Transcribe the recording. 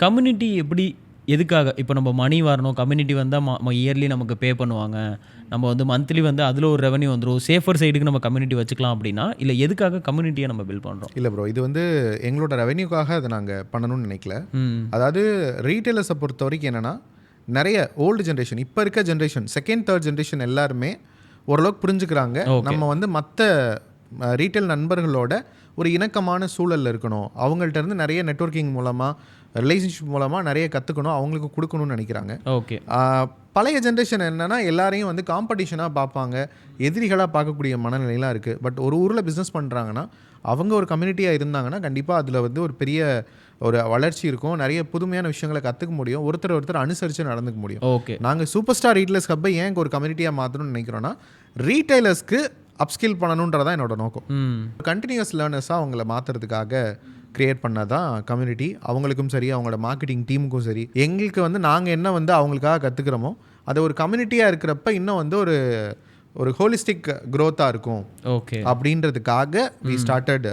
Community எப்படி எதுக்காக இப்போ நம்ம மணி வரணும், கம்யூனிட்டி வந்தால் இயர்லி நமக்கு பே பண்ணுவாங்க, நம்ம வந்து மந்த்லி வந்து அதில் ஒரு ரெவன்யூ வந்துடும், சேஃபர் சைடுக்கு நம்ம கம்யூனிட்டி வச்சுக்கலாம் அப்படின்னா, இல்லை எதுக்காக கம்யூனிட்டியை நம்ம பில்ட் பண்ணுறோம்? இல்லை ப்ரோ, இது வந்து எங்களோட ரெவன்யூக்காக அதை நாங்கள் பண்ணணும்னு நினைக்கல. அதாவது ரீட்டைலர்ஸை பொறுத்த வரைக்கும் என்னென்னா, நிறைய ஓல்டு ஜென்ரேஷன், இப்போ இருக்க ஜென்ரேஷன், செகண்ட் தேர்ட் ஜென்ரேஷன் எல்லாருமே ஓரளவுக்கு புரிஞ்சுக்கிறாங்க. நம்ம வந்து மற்ற ரீட்டைல் நண்பர்களோட ஒரு இணக்கமான சூழலில் இருக்கணும், அவங்கள்ட்ட இருந்து நிறைய நெட்வொர்க்கிங் மூலமாக ரிலேஷன்ஷிப் மூலமாக நிறைய கற்றுக்கணும், அவங்களுக்கு கொடுக்கணும்னு நினைக்கிறாங்க. ஓகே. பழைய ஜென்ரேஷன் என்னென்னா எல்லாரையும் வந்து காம்படிஷனாக பார்ப்பாங்க, எதிரிகளாக பார்க்கக்கூடிய மனநிலையெலாம் இருக்குது. பட் ஒரு ஊரில் பிஸ்னஸ் பண்ணுறாங்கன்னா அவங்க ஒரு கம்யூனிட்டியாக இருந்தாங்கன்னா கண்டிப்பாக அதில் வந்து ஒரு பெரிய ஒரு வளர்ச்சி இருக்கும், நிறைய புதுமையான விஷயங்களை கற்றுக்க முடியும், ஒருத்தர் அனுசரித்து நடந்துக்க முடியும். ஓகே. நாங்கள் சூப்பர் ஸ்டார் ரீட்டைலர்ஸ் ஹப்பை ஏன் ஒரு கம்யூனிட்டியாக மாற்றணும்னு நினைக்கிறோன்னா, ரீட்டைலர்ஸ்க்கு அப்ஸ்கில் பண்ணணுன்றதான் என்னோட நோக்கம். கண்டினியூஸ் லேர்னர்ஸாக அவங்கள மாற்றுறதுக்காக க்ரியேட் பண்ணதான் கம்யூனிட்டி. அவங்களுக்கும் சரி, அவங்களோட மார்க்கெட்டிங் டீமுக்கும் சரி, எங்களுக்கு வந்து நாங்கள் என்ன வந்து அவங்களுக்காக கற்றுக்கிறோமோ அது ஒரு கம்யூனிட்டியாக இருக்கிறப்ப இன்னும் வந்து ஒரு ஹோலிஸ்டிக் க்ரோத்தாக இருக்கும். ஓகே. அப்படின்றதுக்காக we started